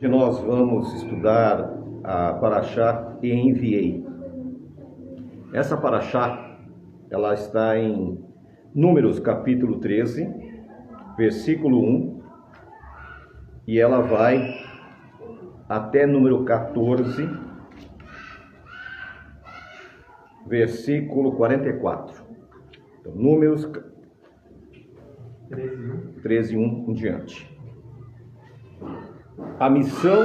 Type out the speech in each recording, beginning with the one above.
Nós vamos estudar a Parashá e enviei. Essa Parashá, ela está em Números capítulo 13, versículo 1, e ela vai até número 14, versículo 44. Então, Números 13, 1 em diante. A missão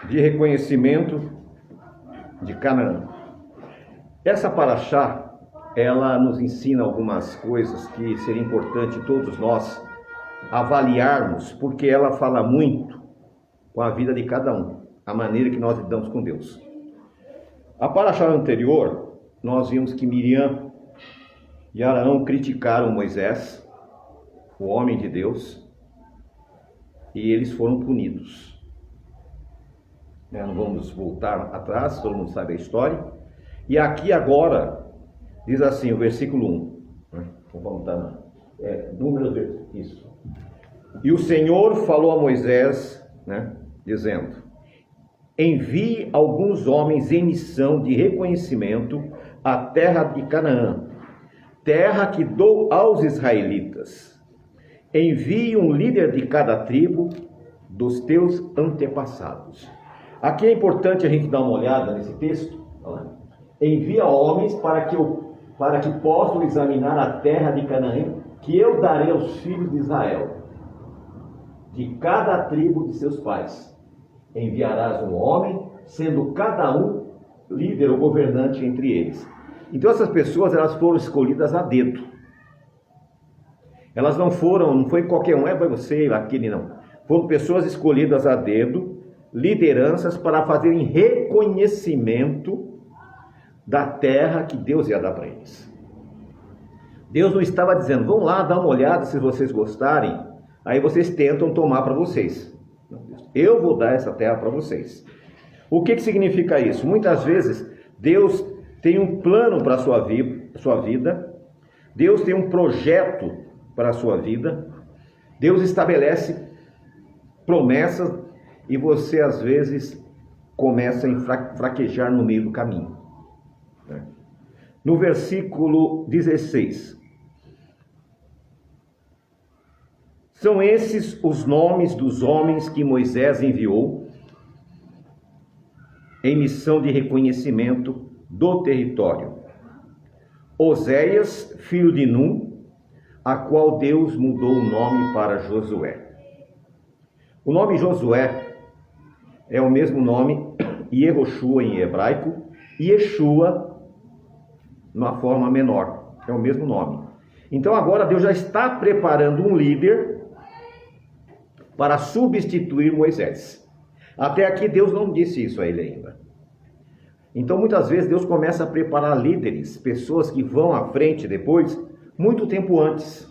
de reconhecimento de Canaã. Essa Parashá, ela nos ensina algumas coisas que seria importante todos nós avaliarmos, porque ela fala muito com a vida de cada um, a maneira que nós lidamos com Deus. A Parashá anterior, nós vimos que Miriam e Arão criticaram Moisés, o homem de Deus, e eles foram punidos. Não vamos voltar atrás, todo mundo sabe a história. E aqui agora, diz assim o versículo 1. Vamos voltar, Números, isso. E o Senhor falou a Moisés, dizendo: envie alguns homens em missão de reconhecimento à terra de Canaã, terra que dou aos israelitas. Envie um líder de cada tribo dos teus antepassados. Aqui é importante a gente dar uma olhada nesse texto. Envia homens para que possam examinar a terra de Canaã, que eu darei aos filhos de Israel, de cada tribo de seus pais. Enviarás um homem, sendo cada um líder ou governante entre eles. Então essas pessoas, elas foram escolhidas a dedo. Elas não foi qualquer um, foi você, aquele não. Foram pessoas escolhidas a dedo, lideranças para fazerem reconhecimento da terra que Deus ia dar para eles. Deus não estava dizendo: vão lá dar uma olhada, se vocês gostarem, aí vocês tentam tomar para vocês. Eu vou dar essa terra para vocês. O que significa isso? Muitas vezes Deus tem um plano para a sua vida, Deus tem um projeto para a sua vida, Deus estabelece promessas e você às vezes começa a fraquejar no meio do caminho. No versículo 16, são esses os nomes dos homens que Moisés enviou em missão de reconhecimento do território: Oséias, filho de Num, a qual Deus mudou o nome para Josué. O nome Josué é o mesmo nome Yehoshua em hebraico, e Yeshua na forma menor, é o mesmo nome. Então agora Deus já está preparando um líder para substituir Moisés. Até aqui Deus não disse isso a ele ainda. Então muitas vezes Deus começa a preparar líderes, pessoas que vão à frente depois, muito tempo antes,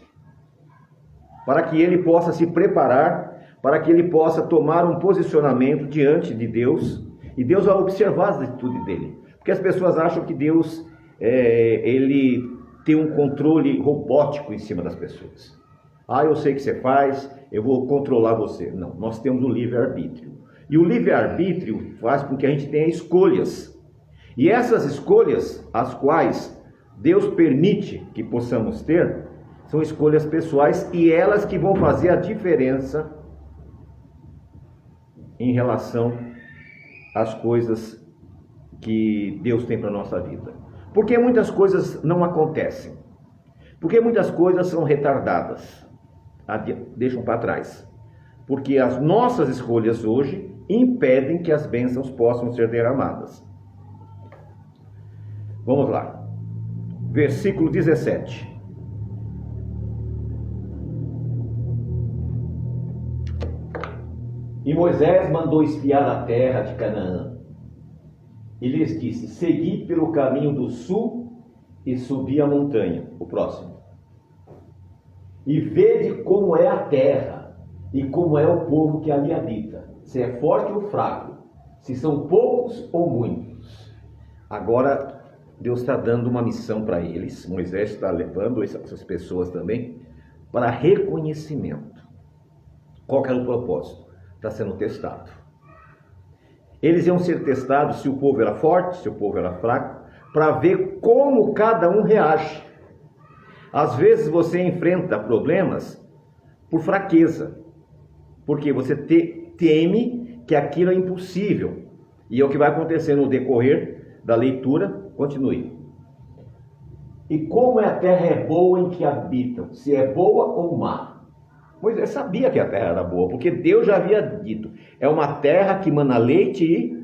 para que ele possa se preparar, para que ele possa tomar um posicionamento diante de Deus, e Deus vai observar as atitudes dele, porque as pessoas acham que Deus ele tem um controle robótico em cima das pessoas. Eu sei o que você faz, eu vou controlar você. Não, nós temos o livre-arbítrio, e o livre-arbítrio faz com que a gente tenha escolhas, e essas escolhas, as quais Deus permite que possamos ter, são escolhas pessoais, e elas que vão fazer a diferença em relação às coisas que Deus tem para a nossa vida. Porque muitas coisas não acontecem, porque muitas coisas são retardadas, deixam para trás, porque as nossas escolhas hoje impedem que as bênçãos possam ser derramadas. Vamos lá. Versículo 17. E Moisés mandou espiar a terra de Canaã, e lhes disse: segui pelo caminho do sul e subi a montanha. O próximo. E vede como é a terra, e como é o povo que ali habita, se é forte ou fraco, se são poucos ou muitos. Agora Deus está dando uma missão para eles. Moisés está levando essas pessoas também para reconhecimento. Qual que era o propósito? Está sendo testado. Eles iam ser testados se o povo era forte, se o povo era fraco, para ver como cada um reage. Às vezes você enfrenta problemas por fraqueza, porque você teme que aquilo é impossível. E é o que vai acontecer no decorrer da leitura. Continue. E como a terra é boa em que habitam, se é boa ou má? Moisés sabia que a terra era boa, porque Deus já havia dito. É uma terra que mana leite,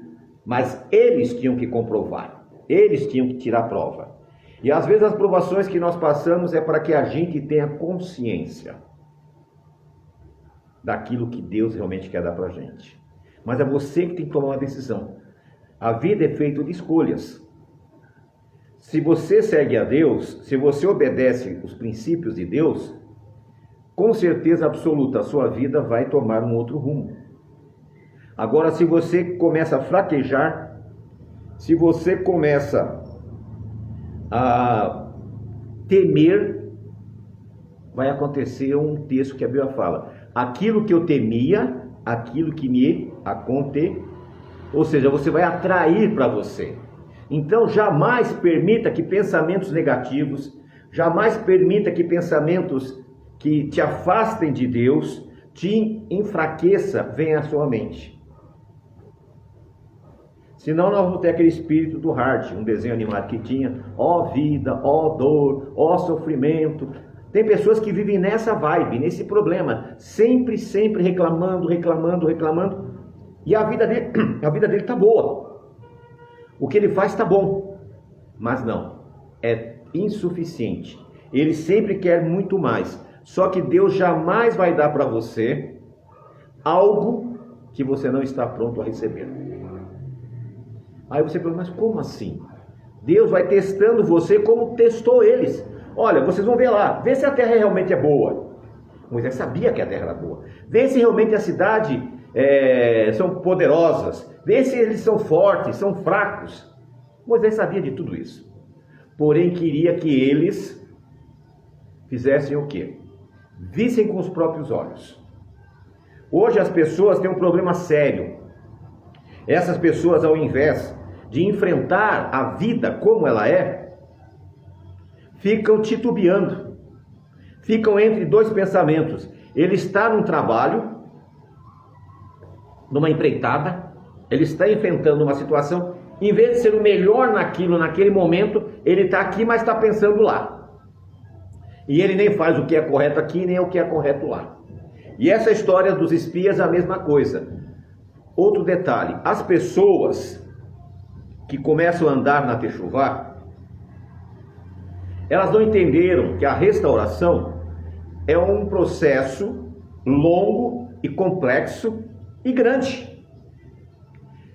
mas eles tinham que comprovar. Eles tinham que tirar a prova. E às vezes as provações que nós passamos é para que a gente tenha consciência daquilo que Deus realmente quer dar para a gente. Mas é você que tem que tomar uma decisão. A vida é feita de escolhas. Se você segue a Deus, se você obedece os princípios de Deus, com certeza absoluta a sua vida vai tomar um outro rumo. Agora, se você começa a fraquejar, se você começa a temer, vai acontecer um texto que a Bíblia fala: aquilo que eu temia, aquilo que me aconteceu. Ou seja, você vai atrair para você. Então, jamais permita que pensamentos negativos, jamais permita que pensamentos que te afastem de Deus, te enfraqueça, venha à sua mente. Senão nós vamos ter aquele espírito do Hart, um desenho animado que tinha: ó vida, ó dor, ó sofrimento. Tem pessoas que vivem nessa vibe, nesse problema, sempre reclamando. E a vida dele está boa. O que ele faz está bom. Mas não, é insuficiente. Ele sempre quer muito mais. Só que Deus jamais vai dar para você algo que você não está pronto a receber. Aí você pergunta: mas como assim? Deus vai testando você como testou eles. Olha, vocês vão ver lá, vê se a terra realmente é boa. Moisés sabia que a terra era boa. Vê se realmente a cidade são poderosas. Vê se eles são fortes, são fracos. Moisés sabia de tudo isso. Porém, queria que eles fizessem o quê? Vissem com os próprios olhos. Hoje as pessoas têm um problema sério. Essas pessoas, ao invés de enfrentar a vida como ela é, ficam titubeando. Ficam entre dois pensamentos. Ele está num trabalho, numa empreitada, ele está enfrentando uma situação, em vez de ser o melhor naquilo, naquele momento, ele está aqui, mas está pensando lá. E ele nem faz o que é correto aqui, nem o que é correto lá. E essa história dos espias é a mesma coisa. Outro detalhe: as pessoas que começam a andar na Techuvá, elas não entenderam que a restauração é um processo longo e complexo e grande.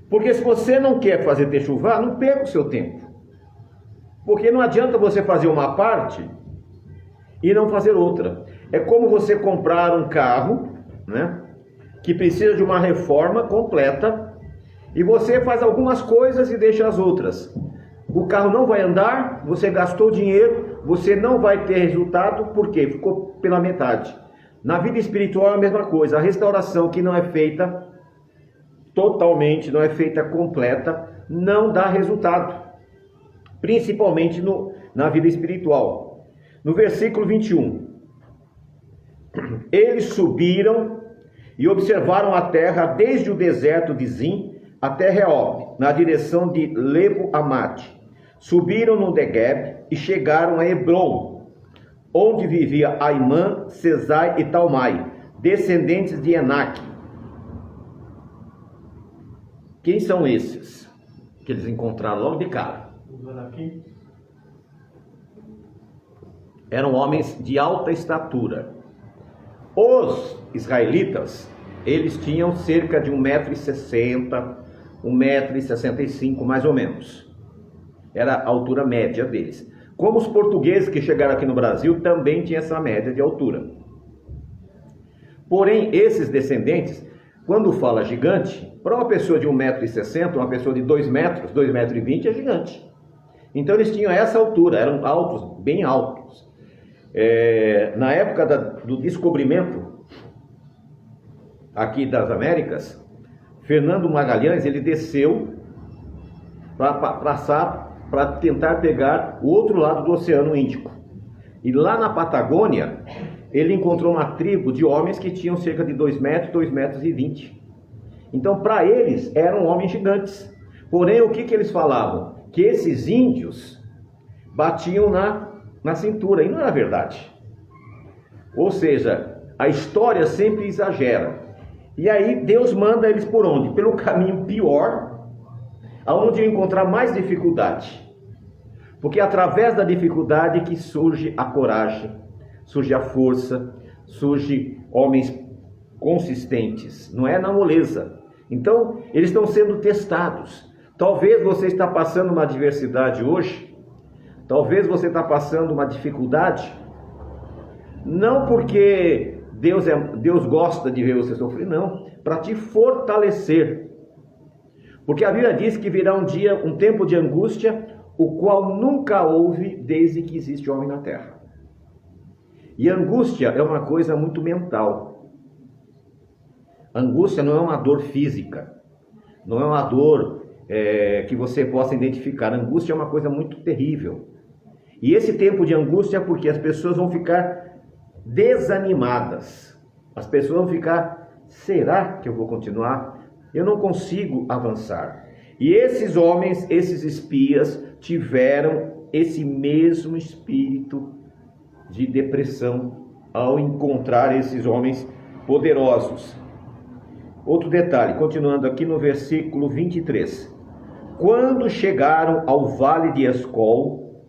Porque se você não quer fazer Techuvá, não perca o seu tempo. Porque não adianta você fazer uma parte e não fazer outra. É como você comprar um carro, né, que precisa de uma reforma completa, e você faz algumas coisas e deixa as outras. O carro não vai andar, você gastou dinheiro, você não vai ter resultado, porque ficou pela metade. Na vida espiritual é a mesma coisa. A restauração que não é feita totalmente, não é feita completa, não dá resultado. Principalmente na vida espiritual. No versículo 21, eles subiram e observaram a terra desde o deserto de Zim até Reob, na direção de Lebo-Amate. Subiram no Negueb e chegaram a Hebron, onde vivia Aimã, Sesai e Talmai, descendentes de Enaque. Quem são esses que eles encontraram logo de cara? Eram homens de alta estatura. Os israelitas, eles tinham cerca de 1,60 m, 1,65 m mais ou menos. Era a altura média deles. Como os portugueses que chegaram aqui no Brasil também tinham essa média de altura. Porém, esses descendentes, quando fala gigante, para uma pessoa de 1,60 m, uma pessoa de 2 metros, 2,20 m é gigante. Então eles tinham essa altura, eram altos, bem altos. Na época do descobrimento aqui das Américas, Fernando Magalhães, ele desceu para passar, para tentar pegar o outro lado do Oceano Índico. E lá na Patagônia, ele encontrou uma tribo de homens que tinham cerca de 2 metros, 2 metros e 20. Então, para eles, eram homens gigantes. Porém, o que eles falavam? Que esses índios batiam na cintura, e não era verdade. Ou seja, a história sempre exagera. E aí Deus manda eles por onde? Pelo caminho pior, aonde encontrar mais dificuldade. Porque é através da dificuldade que surge a coragem, surge a força, surge homens consistentes, não é na moleza. Então, eles estão sendo testados. Talvez você está passando uma adversidade hoje, talvez você está passando uma dificuldade, não porque Deus gosta de ver você sofrer, não, para te fortalecer. Porque a Bíblia diz que virá um tempo de angústia, o qual nunca houve desde que existe homem na terra. E angústia é uma coisa muito mental. Angústia não é uma dor física, não é uma dor que você possa identificar. Angústia é uma coisa muito terrível. E esse tempo de angústia é porque as pessoas vão ficar desanimadas. As pessoas vão ficar, será que eu vou continuar? Eu não consigo avançar. E esses homens, esses espias, tiveram esse mesmo espírito de depressão ao encontrar esses homens poderosos. Outro detalhe, continuando aqui no versículo 23. Quando chegaram ao vale de Escol,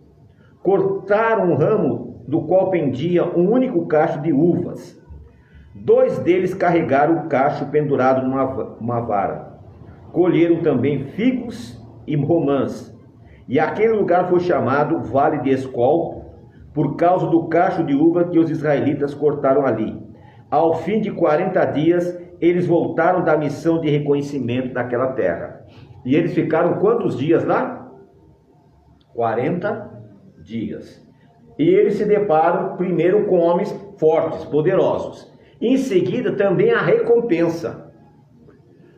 cortaram um ramo do qual pendia um único cacho de uvas. 2 deles carregaram o cacho pendurado numa vara. Colheram também figos e romãs. E aquele lugar foi chamado Vale de Escol, por causa do cacho de uva que os israelitas cortaram ali. Ao fim de 40 dias, eles voltaram da missão de reconhecimento daquela terra. E eles ficaram quantos dias lá? 40 dias. E eles se deparam primeiro com homens fortes, poderosos. Em seguida também a recompensa.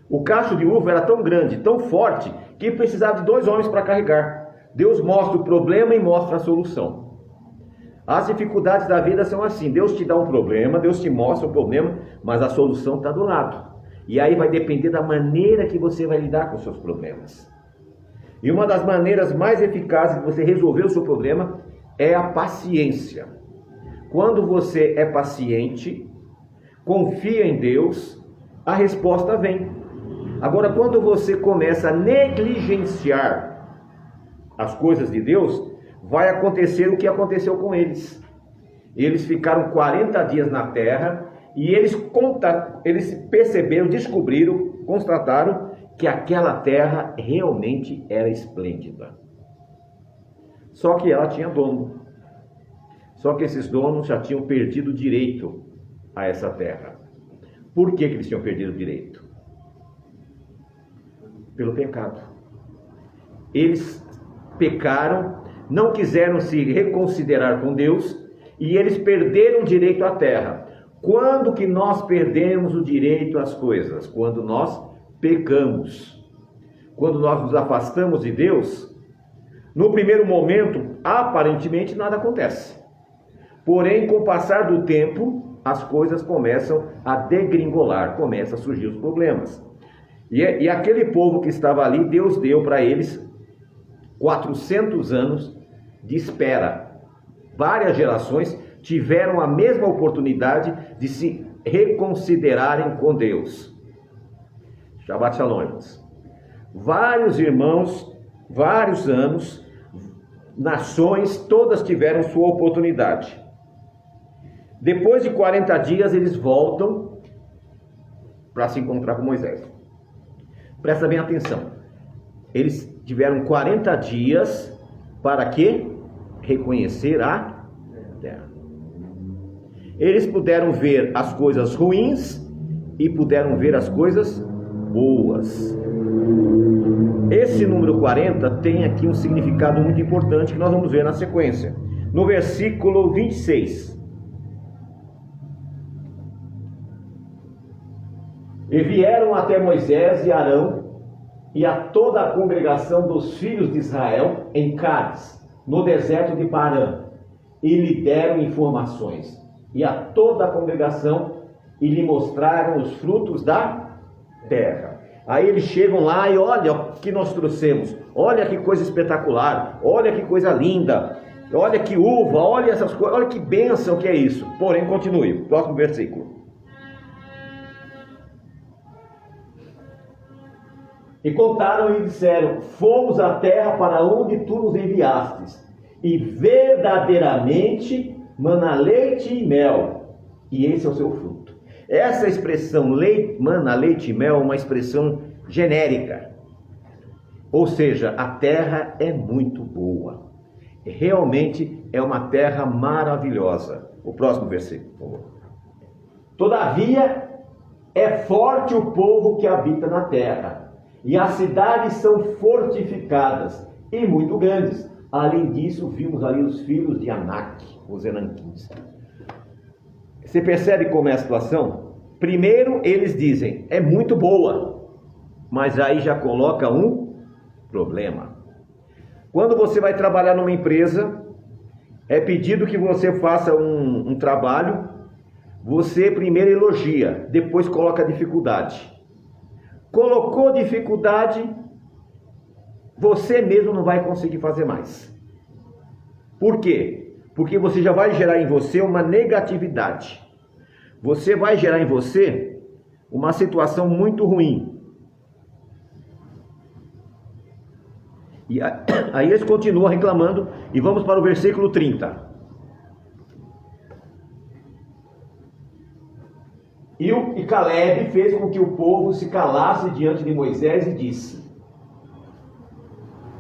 O cacho de uva era tão grande, tão forte, que precisava de 2 homens para carregar. Deus mostra o problema e mostra a solução. As dificuldades da vida são assim. Deus te dá um problema, Deus te mostra o problema, mas a solução está do lado. E aí vai depender da maneira que você vai lidar com os seus problemas. E uma das maneiras mais eficazes de você resolver o seu problema é a paciência. Quando você é paciente, confia em Deus, a resposta vem. Agora, quando você começa a negligenciar as coisas de Deus, vai acontecer o que aconteceu com eles. Eles ficaram 40 dias na terra e eles perceberam, descobriram, constataram que aquela terra realmente era esplêndida. Só que ela tinha dono. Só que esses donos já tinham perdido o direito a essa terra. Por que eles tinham perdido o direito? Pelo pecado. Eles pecaram, não quiseram se reconsiderar com Deus e eles perderam o direito à terra. Quando que nós perdemos o direito às coisas? Quando nós pecamos. Quando nós nos afastamos de Deus, no primeiro momento, aparentemente nada acontece. Porém, com o passar do tempo, as coisas começam a degringolar, começam a surgir os problemas. E aquele povo que estava ali, Deus deu para eles 400 anos de espera. Várias gerações tiveram a mesma oportunidade de se reconsiderarem com Deus. Shabbat Shalom, irmãos. Vários irmãos, vários anos, nações, todas tiveram sua oportunidade. Depois de 40 dias, eles voltam para se encontrar com Moisés. Presta bem atenção. Eles tiveram 40 dias para quê? Reconhecer a terra. Eles puderam ver as coisas ruins e puderam ver as coisas boas. Esse número 40 tem aqui um significado muito importante que nós vamos ver na sequência. No versículo 26. E vieram até Moisés e Arão e a toda a congregação dos filhos de Israel em Cádiz, no deserto de Parã, e lhe deram informações, e a toda a congregação, e lhe mostraram os frutos da terra. Aí eles chegam lá e olha o que nós trouxemos, olha que coisa espetacular, olha que coisa linda, olha que uva, olha essas coisas, olha que bênção que é isso. Porém, continue, próximo versículo. E contaram e disseram: fomos à terra para onde tu nos enviastes, e verdadeiramente mana leite e mel, e esse é o seu fruto. Essa expressão mana leite e mel é uma expressão genérica, ou seja, a terra é muito boa, realmente é uma terra maravilhosa. O próximo versículo, por favor. Todavia é forte o povo que habita na terra, e as cidades são fortificadas e muito grandes. Além disso, vimos ali os filhos de Anak, os Enaquins. Você percebe como é a situação? Primeiro eles dizem, é muito boa, mas aí já coloca um problema. Quando você vai trabalhar numa empresa, é pedido que você faça um trabalho, você primeiro elogia, depois coloca dificuldade. Colocou dificuldade, você mesmo não vai conseguir fazer mais. Por quê? Porque você já vai gerar em você uma negatividade. Você vai gerar em você uma situação muito ruim. E aí eles continuam reclamando e vamos para o versículo 30. E Caleb fez com que o povo se calasse diante de Moisés e disse: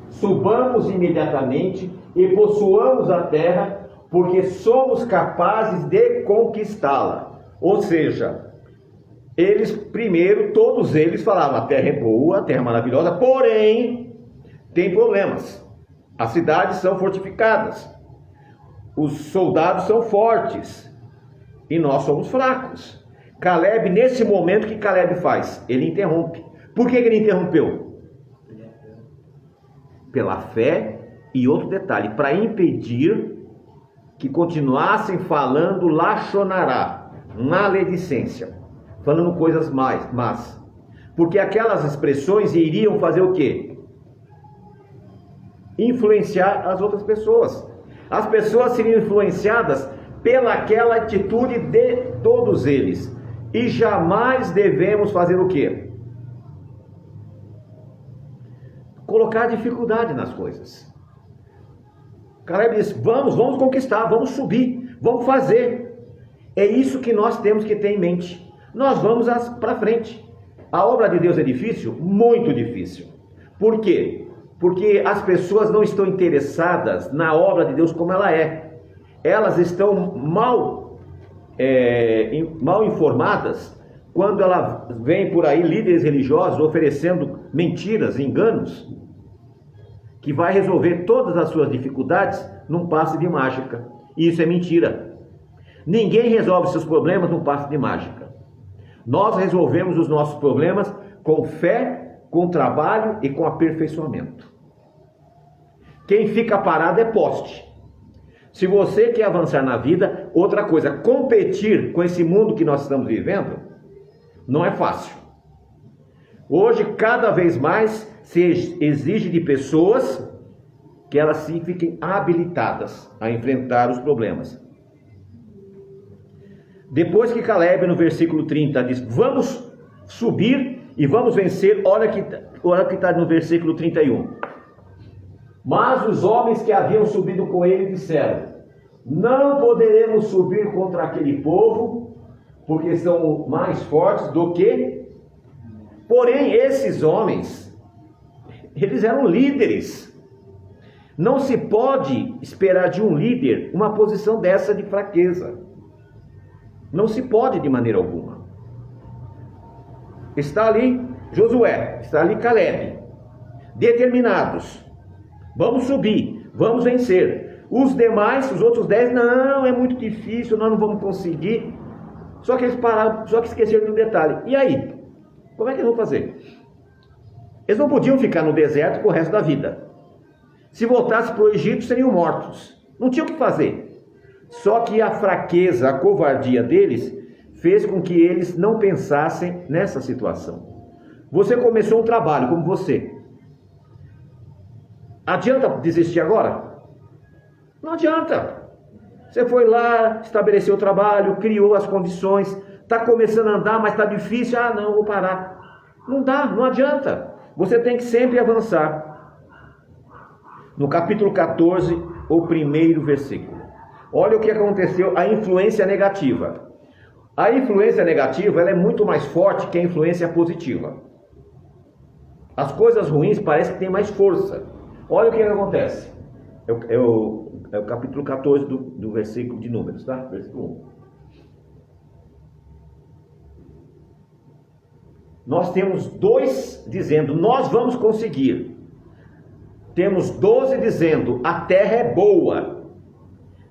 subamos imediatamente e possuamos a terra, porque somos capazes de conquistá-la. Ou seja, eles primeiro, todos eles falavam, a terra é boa, a terra é maravilhosa, porém, tem problemas. As cidades são fortificadas, os soldados são fortes, e nós somos fracos. Caleb, nesse momento, o que Caleb faz? Ele interrompe. Por que ele interrompeu? Pela fé. E outro detalhe, para impedir que continuassem falando lachonará, maledicência, falando coisas más. Porque aquelas expressões iriam fazer o quê? Influenciar as outras pessoas. As pessoas seriam influenciadas pelaquela atitude de todos eles. E jamais devemos fazer o quê? Colocar dificuldade nas coisas. Caleb disse, vamos conquistar, vamos subir, vamos fazer. É isso que nós temos que ter em mente. Nós vamos para frente. A obra de Deus é difícil? Muito difícil. Por quê? Porque as pessoas não estão interessadas na obra de Deus como ela é. Elas estão mal informadas quando ela vem por aí líderes religiosos oferecendo mentiras, enganos, que vai resolver todas as suas dificuldades num passe de mágica. E isso é mentira. Ninguém resolve seus problemas num passe de mágica. Nós resolvemos os nossos problemas com fé, com trabalho e com aperfeiçoamento. Quem fica parado é poste. Se você quer avançar na vida, outra coisa, competir com esse mundo que nós estamos vivendo, não é fácil. Hoje, cada vez mais, se exige de pessoas que elas sim fiquem habilitadas a enfrentar os problemas. Depois que Caleb, no versículo 30, diz, vamos subir e vamos vencer, olha que está no versículo 31. Mas os homens que haviam subido com ele disseram, não poderemos subir contra aquele povo, porque são mais fortes do que... Porém, esses homens, eles eram líderes. Não se pode esperar de um líder uma posição dessa de fraqueza. Não se pode de maneira alguma. Está ali Josué, está ali Caleb, determinados. Vamos subir, vamos vencer. Os demais, os outros 10, não, é muito difícil, nós não vamos conseguir. Só que eles pararam, só que esqueceram de um detalhe. E aí? Como é que eles vão fazer? Eles não podiam ficar no deserto pro resto da vida. Se voltasse para o Egito, seriam mortos. Não tinham o que fazer. Só que a fraqueza, a covardia deles, fez com que eles não pensassem nessa situação. Você começou um trabalho como você. Adianta desistir agora? Não adianta. Você foi lá, estabeleceu o trabalho, criou as condições, está começando a andar, mas está difícil. Ah, não, vou parar. Não dá, não adianta. Você tem que sempre avançar. No capítulo 14, o primeiro versículo. Olha o que aconteceu, a influência negativa. A influência negativa, ela é muito mais forte que a influência positiva. As coisas ruins parecem que têm mais força. Olha o que acontece. É o capítulo 14 do versículo de Números, tá? Versículo 1. Nós temos 2 dizendo, nós vamos conseguir. Temos 12 dizendo, a terra é boa.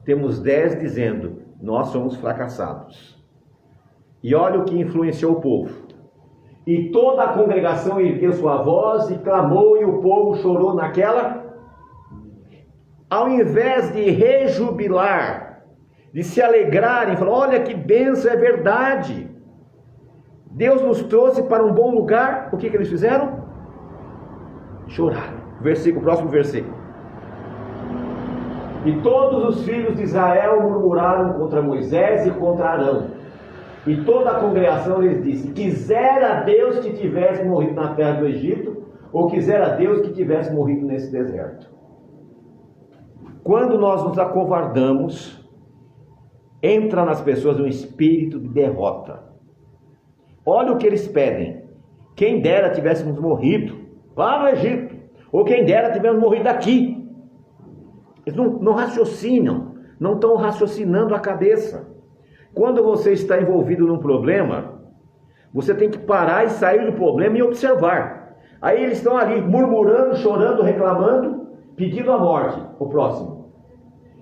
Temos 10 dizendo, nós somos fracassados. E olha o que influenciou o povo. E toda a congregação ergueu sua voz e clamou, e o povo chorou naquela. Ao invés de rejubilar, de se alegrarem, falar, olha que bênção, é verdade. Deus nos trouxe para um bom lugar. O que eles fizeram? Choraram. Próximo versículo. E todos os filhos de Israel murmuraram contra Moisés e contra Arão. E toda a congregação lhes disse, quisera Deus que tivesse morrido na terra do Egito, ou quisera Deus que tivesse morrido nesse deserto. Quando nós nos acovardamos, entra nas pessoas um espírito de derrota. Olha o que eles pedem. Quem dera tivéssemos morrido lá no Egito, ou quem dera tivéssemos morrido aqui. Eles não raciocinam, não estão raciocinando a cabeça. Quando você está envolvido num problema, você tem que parar e sair do problema e observar. Aí eles estão ali murmurando, chorando, reclamando, pedindo a morte. O próximo.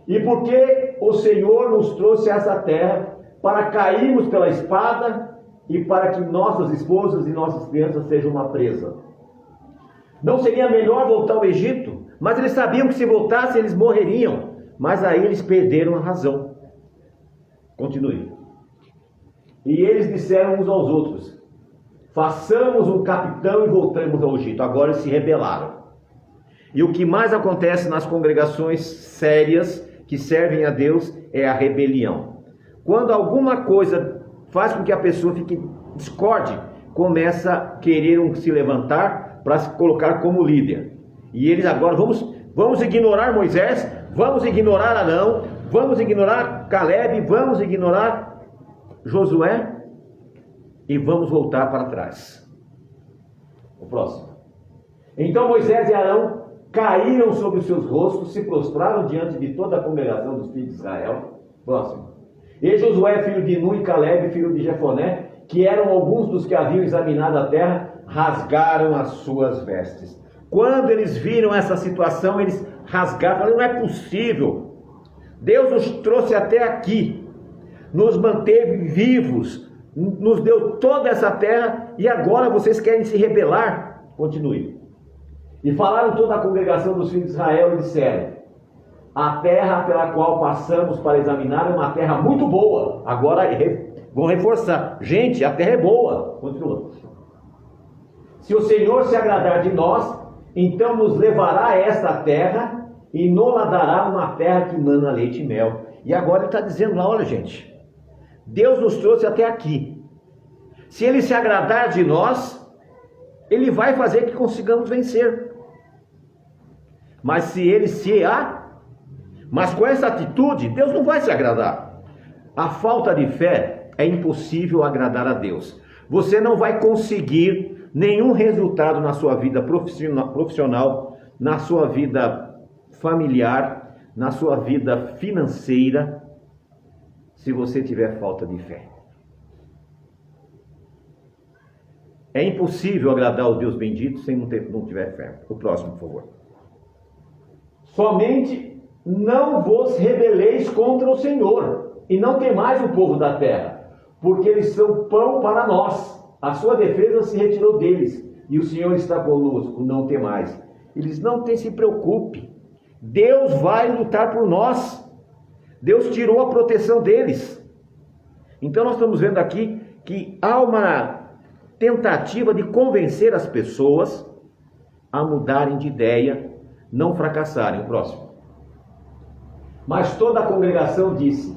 E porque o Senhor nos trouxe a essa terra para cairmos pela espada e para que nossas esposas e nossas crianças sejam uma presa. Não seria melhor voltar ao Egito? Mas eles sabiam que se voltassem eles morreriam. Mas aí eles perderam a razão. Continue. E eles disseram uns aos outros, façamos um capitão e voltamos ao Egito. Agora eles se rebelaram. E o que mais acontece nas congregações sérias que servem a Deus é a rebelião. Quando alguma coisa faz com que a pessoa fique discorde, começa a querer se levantar para se colocar como líder. E eles agora, vamos ignorar Moisés, vamos ignorar Arão, vamos ignorar Caleb, vamos ignorar Josué e vamos voltar para trás. O próximo. Então Moisés e Arão caíram sobre os seus rostos, se prostraram diante de toda a congregação dos filhos de Israel. Próximo. E Josué, filho de Nun, e Caleb, filho de Jefoné, que eram alguns dos que haviam examinado a terra, rasgaram as suas vestes. Quando eles viram essa situação, eles rasgaram, falaram, não é possível. Deus nos trouxe até aqui, nos manteve vivos, nos deu toda essa terra, e agora vocês querem se rebelar? Continue. E falaram toda a congregação dos filhos de Israel e disseram, a terra pela qual passamos para examinar é uma terra muito boa. Agora vão reforçar. Gente, a terra é boa. Continua. Se o Senhor se agradar de nós, então nos levará a esta terra e nos dará uma terra que mana leite e mel. E agora ele está dizendo lá, olha gente, Deus nos trouxe até aqui. Se Ele se agradar de nós, Ele vai fazer que consigamos vencer. Mas se Ele mas com essa atitude, Deus não vai se agradar. A falta de fé é impossível agradar a Deus. Você não vai conseguir nenhum resultado na sua vida profissional, na sua vida familiar, na sua vida financeira, se você tiver falta de fé. É impossível agradar ao Deus bendito sem não tiver fé. O próximo, por favor. Somente não vos rebeleis contra o Senhor, e não temais o povo da terra, porque eles são pão para nós. A sua defesa se retirou deles, e o Senhor está conosco, não temais. Eles não tem, se preocupe. Deus vai lutar por nós. Deus tirou a proteção deles. Então nós estamos vendo aqui que há uma tentativa de convencer as pessoas a mudarem de ideia, não fracassarem. O próximo. Mas toda a congregação disse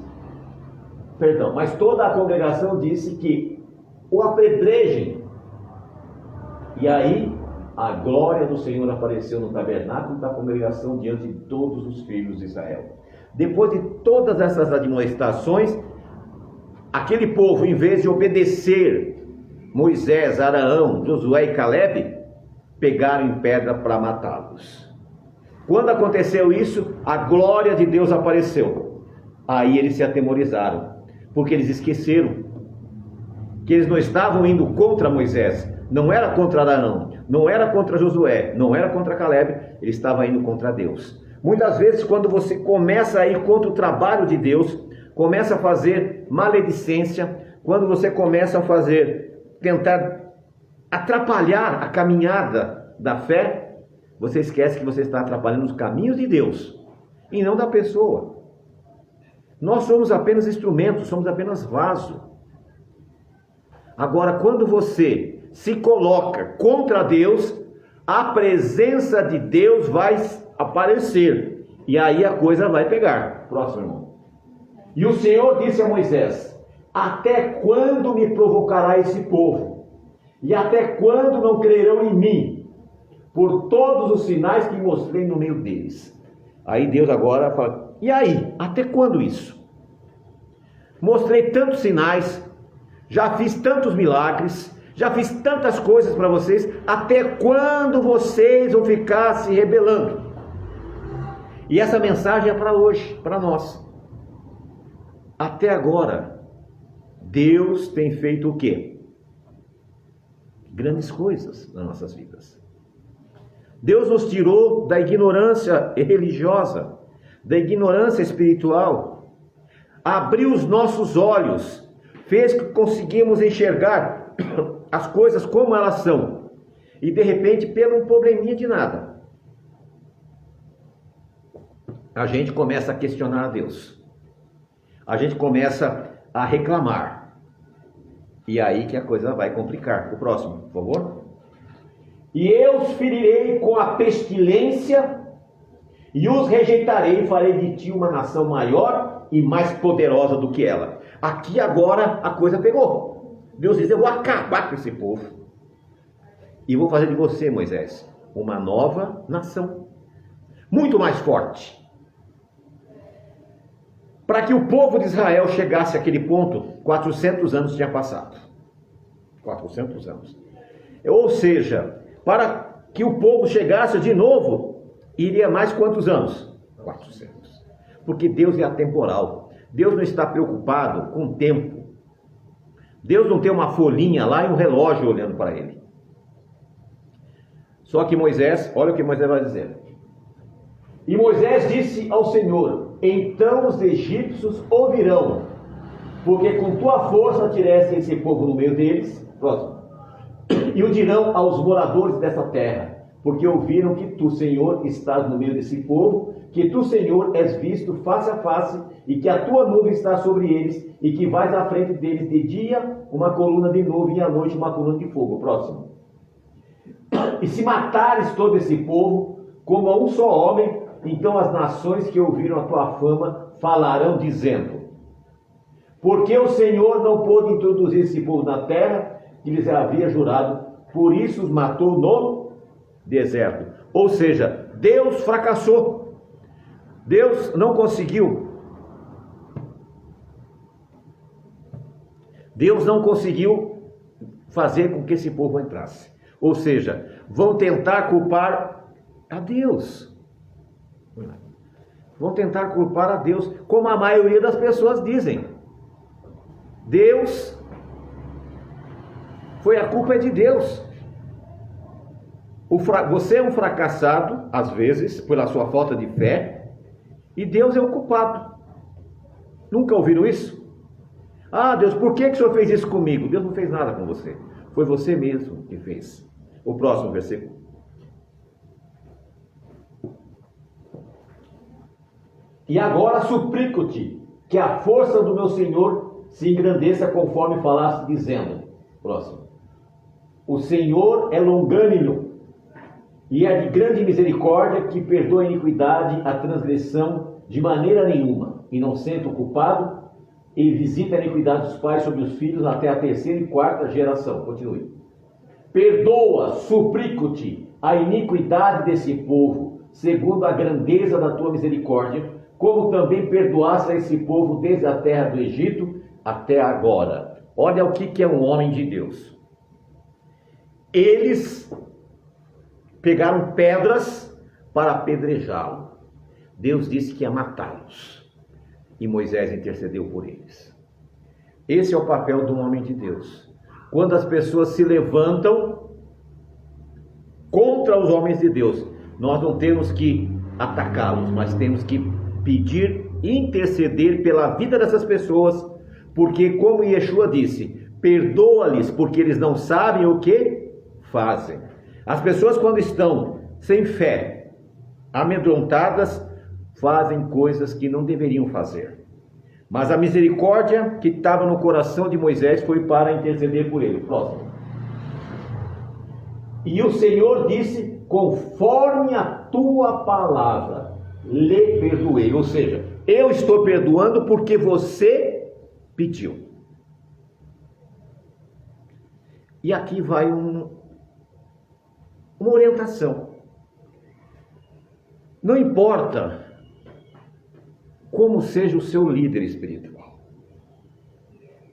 que o apedrejem. E aí a glória do Senhor apareceu no tabernáculo da congregação diante de todos os filhos de Israel. Depois de todas essas admoestações, aquele povo, em vez de obedecer Moisés, Arão, Josué e Calebe, pegaram em pedra para matá-los. Quando aconteceu isso, a glória de Deus apareceu. Aí eles se atemorizaram, porque eles esqueceram que eles não estavam indo contra Moisés, não era contra Arão, não era contra Josué, não era contra Calebe, ele estava indo contra Deus. Muitas vezes, quando você começa a ir contra o trabalho de Deus, começa a fazer maledicência, quando você começa a tentar atrapalhar a caminhada da fé, você esquece que você está atrapalhando os caminhos de Deus e não da pessoa. Nós somos apenas instrumentos, somos apenas vaso. Agora, quando você se coloca contra Deus, a presença de Deus vai aparecer. E aí a coisa vai pegar. Próximo, irmão. E o Senhor disse a Moisés: até quando me provocará esse povo? E até quando não crerão em mim? Por todos os sinais que mostrei no meio deles. Aí Deus agora fala: e aí? Até quando isso? Mostrei tantos sinais, já fiz tantos milagres, já fiz tantas coisas para vocês, até quando vocês vão ficar se rebelando? E essa mensagem é para hoje, para nós. Até agora, Deus tem feito o quê? Grandes coisas nas nossas vidas. Deus nos tirou da ignorância religiosa, da ignorância espiritual, abriu os nossos olhos, fez que conseguimos enxergar as coisas como elas são, e de repente, pelo um probleminha de nada, a gente começa a questionar a Deus, a gente começa a reclamar, e aí que a coisa vai complicar. O próximo, por favor. E eu os ferirei com a pestilência, e os rejeitarei, e farei de ti uma nação maior e mais poderosa do que ela. Aqui agora a coisa pegou. Deus diz: eu vou acabar com esse povo, e vou fazer de você, Moisés, uma nova nação, muito mais forte. Para que o povo de Israel chegasse àquele ponto, 400 anos tinha passado. 400 anos. Ou seja, para que o povo chegasse de novo, iria mais quantos anos? 400. Porque Deus é atemporal. Deus não está preocupado com o tempo. Deus não tem uma folhinha lá e um relógio olhando para ele. Só que Moisés, olha o que Moisés vai dizer. E Moisés disse ao Senhor: então os egípcios ouvirão, porque com tua força tiraste esse povo no meio deles. Próximo. E o dirão aos moradores dessa terra, porque ouviram que tu, Senhor, estás no meio desse povo, que tu, Senhor, és visto face a face, e que a tua nuvem está sobre eles, e que vais à frente deles de dia uma coluna de nuvem, e à noite uma coluna de fogo. Próximo. E se matares todo esse povo, como a um só homem, então as nações que ouviram a tua fama falarão, dizendo: porque o Senhor não pôde introduzir esse povo na terra que lhes havia jurado, por isso os matou no deserto. Ou seja, Deus fracassou. Deus não conseguiu. Deus não conseguiu fazer com que esse povo entrasse. Ou seja, vão tentar culpar a Deus. Vão tentar culpar a Deus, como a maioria das pessoas dizem. Deus, a culpa é de Deus. Você é um fracassado, às vezes, pela sua falta de fé, e Deus é o culpado. Nunca ouviram isso? Ah, Deus, por que o Senhor fez isso comigo? Deus não fez nada com você. Foi você mesmo que fez. O próximo versículo. E agora suplico-te que a força do meu Senhor se engrandeça conforme falaste, dizendo. Próximo. O Senhor é longânimo e é de grande misericórdia, que perdoa a iniquidade, a transgressão de maneira nenhuma, e não sente o culpado, e visita a iniquidade dos pais sobre os filhos até a terceira e quarta geração. Continue. Perdoa, suplico-te, a iniquidade desse povo, segundo a grandeza da tua misericórdia, como também perdoaste a esse povo desde a terra do Egito até agora. Olha o que é um homem de Deus. Eles pegaram pedras para apedrejá-lo. Deus disse que ia matá-los. E Moisés intercedeu por eles. Esse é o papel do homem de Deus. Quando as pessoas se levantam contra os homens de Deus, nós não temos que atacá-los, mas temos que pedir, interceder pela vida dessas pessoas, porque como Yeshua disse, perdoa-lhes porque eles não sabem o que fazem. As pessoas, quando estão sem fé, amedrontadas, fazem coisas que não deveriam fazer. Mas a misericórdia que estava no coração de Moisés foi para interceder por ele. Próximo. E o Senhor disse, conforme a tua palavra, lhe perdoei. Ou seja, eu estou perdoando porque você pediu. E aqui vai uma orientação. Não importa como seja o seu líder espiritual.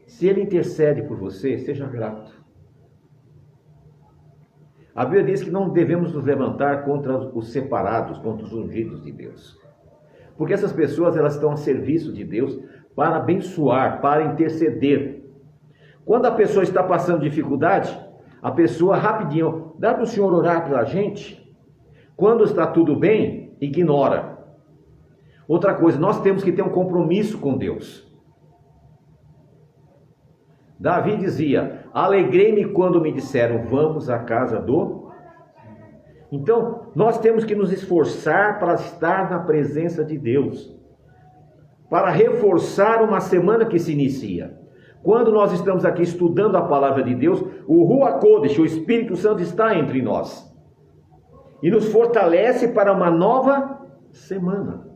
Se ele intercede por você, seja grato. A Bíblia diz que não devemos nos levantar contra os separados, contra os ungidos de Deus. Porque essas pessoas, elas estão a serviço de Deus para abençoar, para interceder. Quando a pessoa está passando dificuldade, a pessoa rapidinho, dá para o Senhor orar pela gente? Quando está tudo bem, ignora. Outra coisa, nós temos que ter um compromisso com Deus. Davi dizia, alegrei-me quando me disseram, vamos à casa do... Então, nós temos que nos esforçar para estar na presença de Deus, para reforçar uma semana que se inicia. Quando nós estamos aqui estudando a palavra de Deus, o Ruach Kodesh, o Espírito Santo está entre nós e nos fortalece para uma nova semana.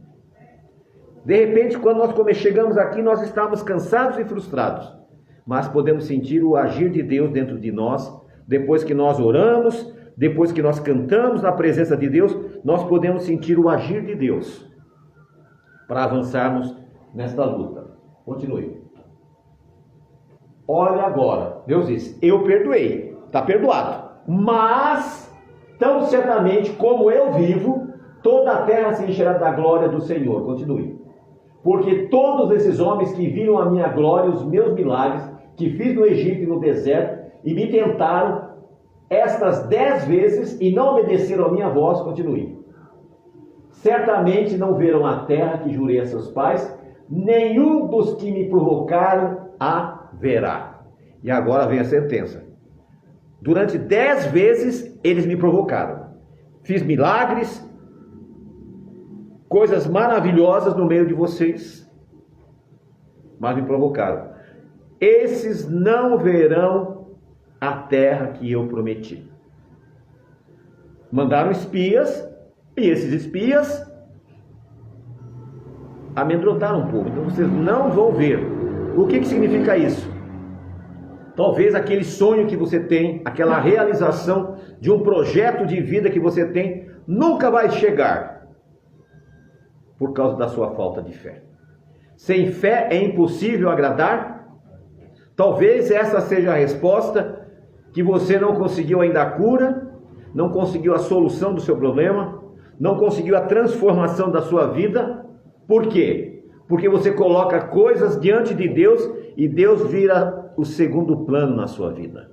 De repente, quando nós chegamos aqui, nós estamos cansados e frustrados, mas podemos sentir o agir de Deus dentro de nós. Depois que nós oramos, depois que nós cantamos na presença de Deus, nós podemos sentir o agir de Deus para avançarmos nesta luta. Continue. Olha agora, Deus diz, eu perdoei, está perdoado, mas tão certamente como eu vivo, toda a terra se encherá da glória do Senhor. Continue. Porque todos esses homens que viram a minha glória, os meus milagres, que fiz no Egito e no deserto, e me tentaram estas 10 vezes e não obedeceram a minha voz, continue. Certamente não verão a terra que jurei a seus pais, nenhum dos que me provocaram a verá. E agora vem a sentença. Durante 10 vezes eles me provocaram. Fiz milagres, coisas maravilhosas no meio de vocês, mas me provocaram. Esses não verão a terra que eu prometi. Mandaram espias, e esses espias amedrontaram o povo. Então vocês não vão ver. O que significa isso? Talvez aquele sonho que você tem, aquela realização de um projeto de vida que você tem, nunca vai chegar, por causa da sua falta de fé. Sem fé é impossível agradar. Talvez essa seja a resposta, que você não conseguiu ainda a cura, não conseguiu a solução do seu problema, não conseguiu a transformação da sua vida. Por quê? Porque você coloca coisas diante de Deus e Deus vira o segundo plano na sua vida.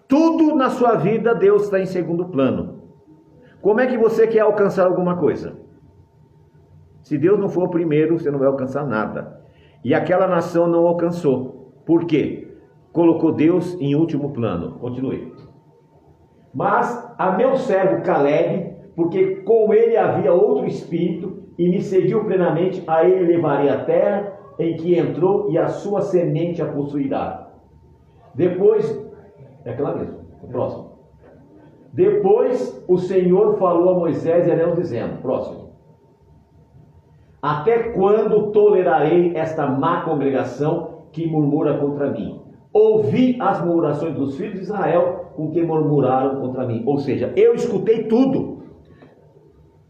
Tudo na sua vida Deus está em segundo plano. Como é que você quer alcançar alguma coisa? Se Deus não for o primeiro, você não vai alcançar nada. E aquela nação não alcançou. Por quê? colocou Deus em último plano. Continue. Mas a meu servo Caleb, porque com ele havia outro espírito, e me seguiu plenamente, a ele levarei a terra em que entrou, e a sua semente a possuirá. Depois, é aquela mesma, o próximo. Depois o Senhor falou a Moisés e Arão, dizendo, próximo: até quando tolerarei esta má congregação que murmura contra mim? Ouvi as murmurações dos filhos de Israel, com que murmuraram contra mim. Ou seja, eu escutei tudo.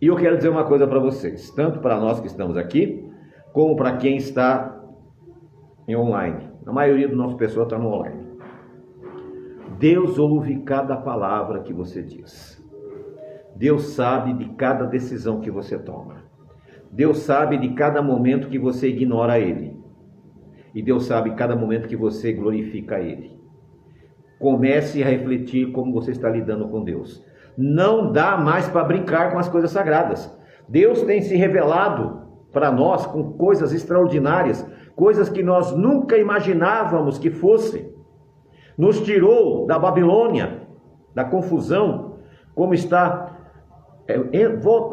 E eu quero dizer uma coisa para vocês, tanto para nós que estamos aqui, como para quem está em online. A maioria do nosso pessoal está no online. Deus ouve cada palavra que você diz. Deus sabe de cada decisão que você toma. Deus sabe de cada momento que você ignora Ele. E Deus sabe cada momento que você glorifica Ele. Comece a refletir como você está lidando com Deus. Não dá mais para brincar com as coisas sagradas. Deus tem se revelado para nós com coisas extraordinárias, coisas que nós nunca imaginávamos que fossem. Nos tirou da Babilônia, da confusão, como está...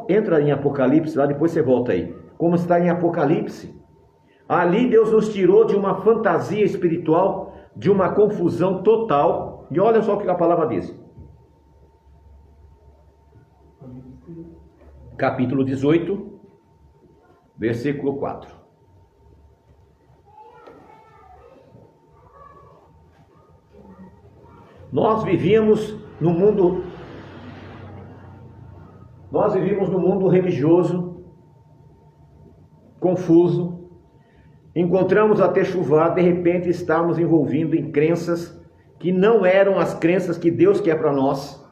Entra em Apocalipse, lá depois você volta aí. Como está em Apocalipse. Ali Deus nos tirou de uma fantasia espiritual, de uma confusão total. E olha só o que a palavra diz. Capítulo 18, versículo 4. Nós vivíamos no mundo religioso, confuso. Encontramos até chuvar, de repente estávamos envolvidos em crenças que não eram as crenças que Deus quer para nós.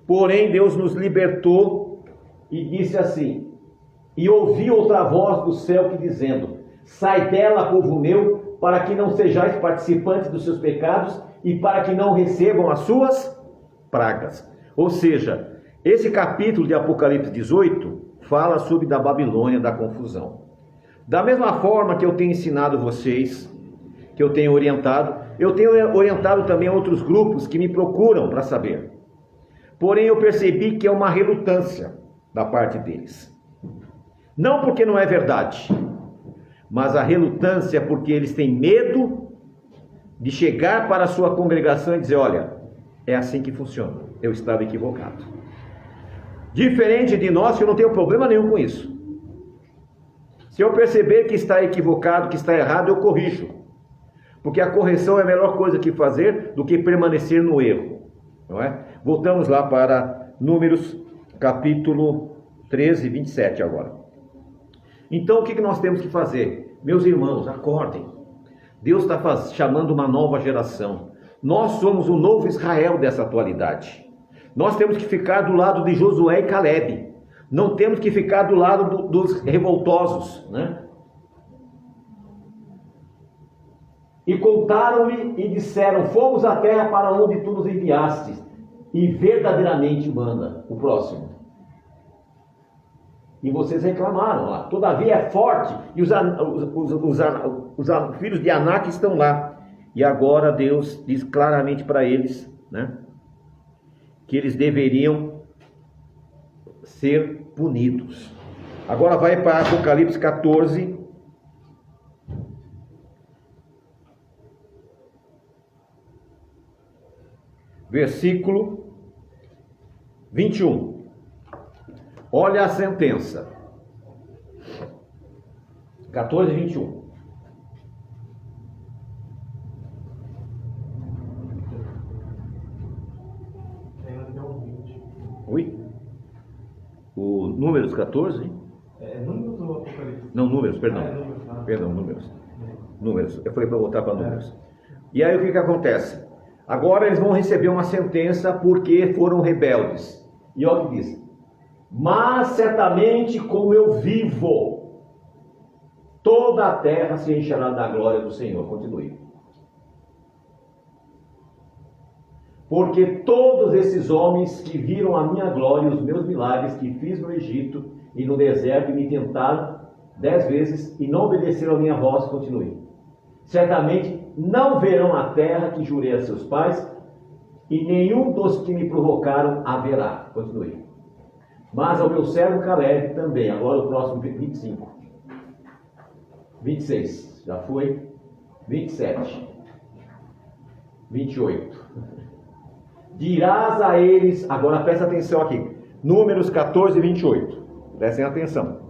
Porém, Deus nos libertou e disse assim: e ouvi outra voz do céu que dizendo: sai dela, povo meu, para que não sejais participantes dos seus pecados e para que não recebam as suas pragas. Ou seja, esse capítulo de Apocalipse 18 fala sobre da Babilônia, da confusão. Da mesma forma que eu tenho ensinado vocês, que eu tenho orientado também outros grupos que me procuram para saber. Porém, eu percebi que é uma relutância da parte deles. Não porque não é verdade, mas a relutância porque eles têm medo de chegar para a sua congregação e dizer: olha, é assim que funciona, eu estava equivocado. Diferente de nós, eu não tenho problema nenhum com isso. Se eu perceber que está equivocado, que está errado, eu corrijo. Porque a correção é a melhor coisa que fazer do que permanecer no erro. Não é? Voltamos lá para Números, capítulo 13, 27 agora. Então, o que nós temos que fazer? Meus irmãos, acordem. Deus está chamando uma nova geração. Nós somos o novo Israel dessa atualidade. Nós temos que ficar do lado de Josué e Caleb. Não temos que ficar do lado dos revoltosos, né? E contaram-lhe e disseram: fomos à terra para onde tu nos enviastes, e verdadeiramente manda. O próximo. E vocês reclamaram lá. Todavia é forte, e os filhos de Anak estão lá. E agora Deus diz claramente para eles, né, que eles deveriam ser punidos. Agora vai para Apocalipse 14. Versículo 21. Olha a sentença. 14, 21. Oi? O Números 14? Números ou Apocalipse? Não, Números, perdão. Números, tá. Perdão, Números. Números. Eu falei para voltar para Números. E aí o que acontece? Agora eles vão receber uma sentença porque foram rebeldes. E olha o que diz: mas certamente como eu vivo, toda a terra se encherá da glória do Senhor. Continue. Porque todos esses homens que viram a minha glória e os meus milagres que fiz no Egito e no deserto e me tentaram 10 vezes e não obedeceram a minha voz, continue. Certamente não verão a terra que jurei a seus pais, e nenhum dos que me provocaram haverá. Continue. Mas ao meu servo Caleb também. Agora o próximo 25. 26. Já foi. 27. 28. Dirás a eles, agora presta atenção aqui. Números 14 e 28. Prestem atenção.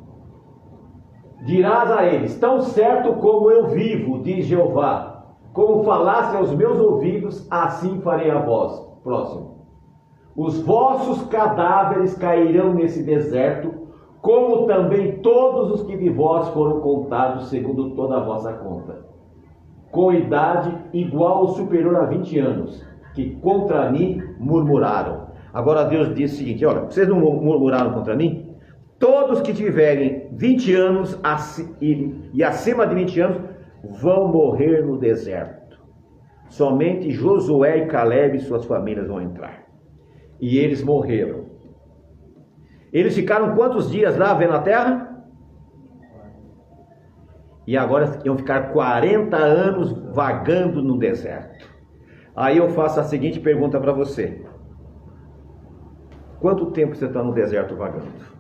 Dirás a eles, tão certo como eu vivo, diz Jeová, como falaste aos meus ouvidos, assim farei a vós. Próximo. Os vossos cadáveres cairão nesse deserto, como também todos os que de vós foram contados, segundo toda a vossa conta, com idade igual ou superior a 20 anos, que contra mim murmuraram. Agora Deus diz o seguinte, olha, vocês não murmuraram contra mim? Todos que tiverem 20 anos e acima de 20 anos vão morrer no deserto. Somente Josué e Caleb e suas famílias vão entrar. E eles morreram. Eles ficaram quantos dias lá vendo a terra? E agora iam ficar 40 anos vagando no deserto. Aí eu faço a seguinte pergunta para você. Quanto tempo você está no deserto vagando?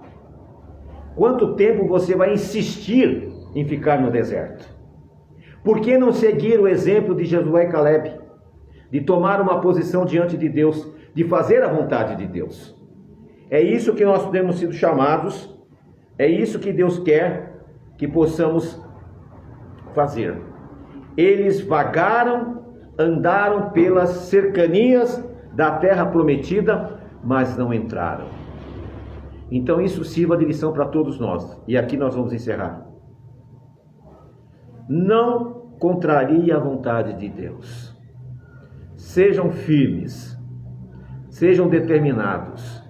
Quanto tempo você vai insistir em ficar no deserto? Por que não seguir o exemplo de Josué e Caleb? De tomar uma posição diante de Deus, de fazer a vontade de Deus. É isso que nós temos sido chamados, é isso que Deus quer que possamos fazer. Eles vagaram, andaram pelas cercanias da terra prometida, mas não entraram. Então isso sirva de lição para todos nós. E aqui nós vamos encerrar. Não contrarie a vontade de Deus. Sejam firmes. Sejam determinados.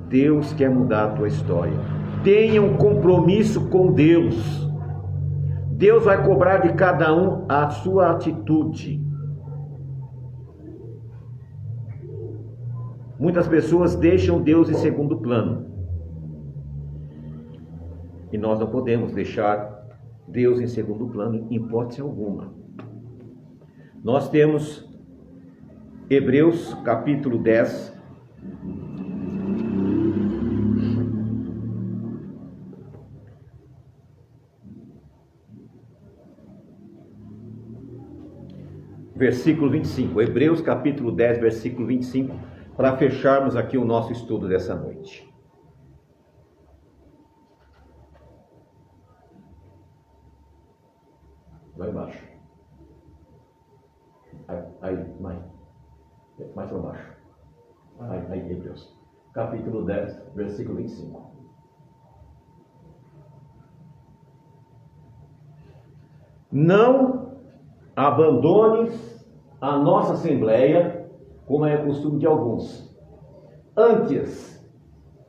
Deus quer mudar a tua história. Tenha um compromisso com Deus. Deus vai cobrar de cada um a sua atitude. Muitas pessoas deixam Deus em segundo plano. E nós não podemos deixar Deus em segundo plano em hipótese alguma. Nós temos Hebreus capítulo 10. Versículo 25. Hebreus capítulo 10, versículo 25. Para fecharmos aqui o nosso estudo dessa noite. Vai embaixo. Aí, mais para baixo. Aí, Hebreus. Capítulo 10, versículo 25. Não abandones a nossa assembleia, como é o costume de alguns. Antes,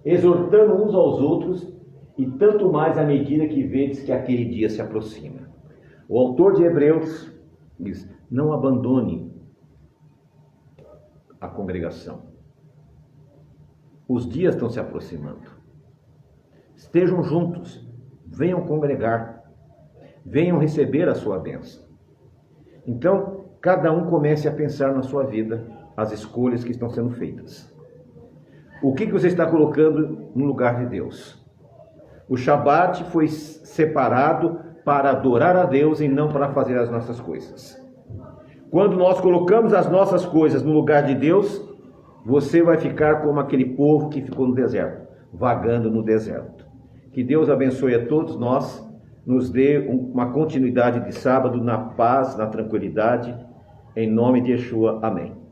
exortando uns aos outros, e tanto mais à medida que vedes que aquele dia se aproxima. O autor de Hebreus diz, não abandone a congregação. Os dias estão se aproximando. Estejam juntos, venham congregar, venham receber a sua bênção. Então, cada um comece a pensar na sua vida, as escolhas que estão sendo feitas. O que você está colocando no lugar de Deus? O Shabat foi separado para adorar a Deus e não para fazer as nossas coisas. Quando nós colocamos as nossas coisas no lugar de Deus, você vai ficar como aquele povo que ficou no deserto, vagando no deserto. Que Deus abençoe a todos nós, nos dê uma continuidade de sábado na paz, na tranquilidade, em nome de Yeshua. Amém.